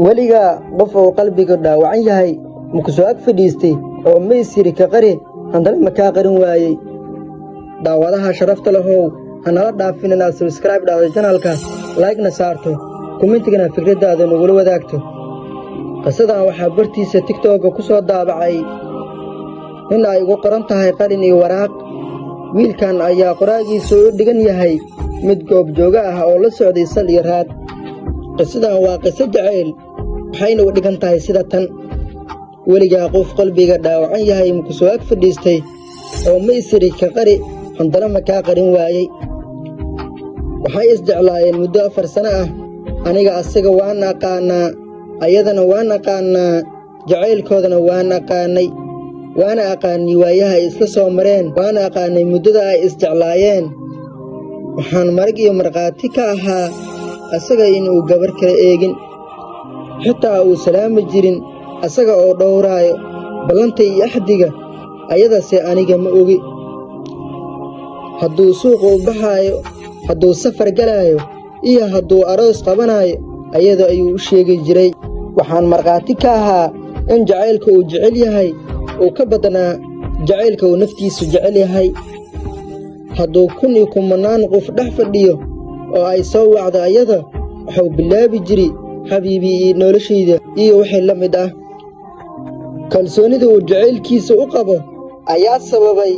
weliga qof oo qalbiga dhaawacan yahay mukusoo ag fadhiistay oo maysiri ka qari handana makaa qarin waayey daawadaha sharafta lahow hanala dhaafin inaad subscribe dhacdo channelka like-na saarto commentigana fikradaada nagula wadaagto qisadan waxaa bartiisa TikTok ku soo daabacay in ay ugu qoran tahay qalin iyo waraaq wiilkan ayaa qoraagiisa u dhigan yahay mid goob jooga ah oo la socday sal iyo raad qisadan waa qiso jacayl waxayna u dhigan tahay sida tan weligaa qof qalbiga dhaawacan yahay mukusoo ag fadhiistay oo maysiri ka qari handana makaa qarin waayey waxay isjeclaayeen muddo 4 sano ah aniga asaga waan aqaanaa ayadana waan aqaanaa jacaylkoodana waan aqaanay waana aqaani waayaha ay isla soo mareen waana aqaanay muddada ay isjeclaayeen waxaan marag iyo marqaati ka ahaa asaga inuu gabar kala eegin xitaa uu salaami jirin asaga oo dhowraayo ballanta iyo axdiga ayadase aniga ma ogi hadduu suuq u baxaayo hadduu safar galaayo iyo hadduu aroos qabanayo ayada ayuu u sheegi jiray waxaan marqaati ka ahaa in jacaylka uu jecel yahay uu ka badnaa jacaylka uu naftiisu jecel yahay hadduu kun iyo kumanaan qof dhex fadhiyo oo ay soo wacdo ayada wuxuu bilaabi jiray xabiibii iyo noloshayda iyo wixii la mid ah kalsoonida uu jacaylkiisa u qabo ayaa sababay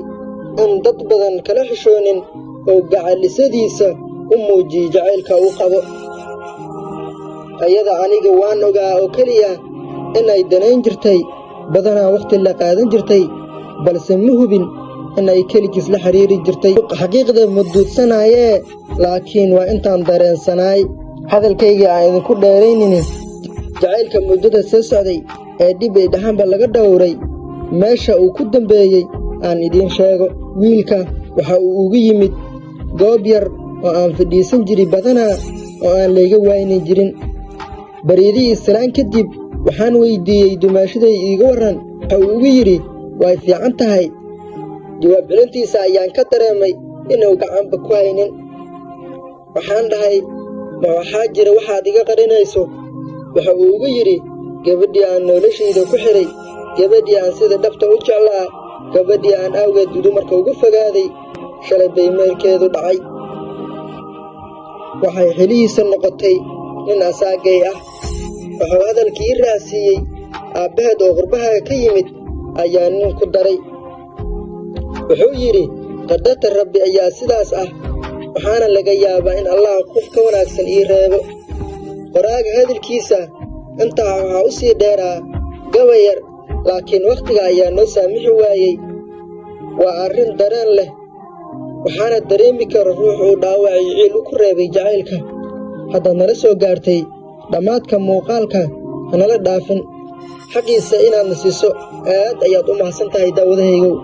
in dad badan kala xishoonin oo gacalisadiisa u muujiyay jacaylka uu qabo ayada aniga waan ogaa oo keliya inay danayn jirtay badanaa waqti la qaadan jirtay balse ma hubin inay keligiis la xiriiri jirtay xaqiiqda ma duudsanayee laakiin waa intaan dareensanaay hadalkayga aan idinku dheeraynini jacaylka muddada soo socday ee dhib ay dhaxanba laga dhowray meesha uu ku dambeeyey aan idiin sheego wiilka waxa uu ugu yimid goob yar oo aan fadhiisan jiray badanaa oo aan layga waayni jirin bariidii islaan kadib waxaan weydiiyey dumaashaday iiga warran waxa uu ugu yidhi way fiican tahay jawaab celintiisa ayaan ka dareemay inuu gacanba ku haynin waxaan dhahay ma waxaa jira waxaad iga qarinayso waxa uu ugu yidhi gabadhii aan noloshayda ku xiray gabadhii aan sida dhabta u jeclaa gabadhii aan awgeed dumarka ugu fogaaday shalay bay meelkeedu dhacay waxay xilihiisa noqotay nin asaagay ah wuxuu hadalkii raacsiiyey aabbaheed oo qurbaha ka yimid ayaa nin ku daray wuxuu yidhi qadarta rabbi ayaa sidaas ah waxaana laga yaabaa in allah qof ka wanaagsan ii reebo qoraaga hadalkiisa intaa waxaa u sii dheeraa gabayar laakiin wakhtiga ayaa noo saamixi waayey waa arrin dareen leh waxaana dareemi kara ruux uu dhaawacay ciil u ku reebay jacaylka haddaad nala soo gaartay dhammaadka muuqaalka hanala dhaafin xaqiisa inaad na siiso aad ayaad u mahadsan tahay daawadahaygow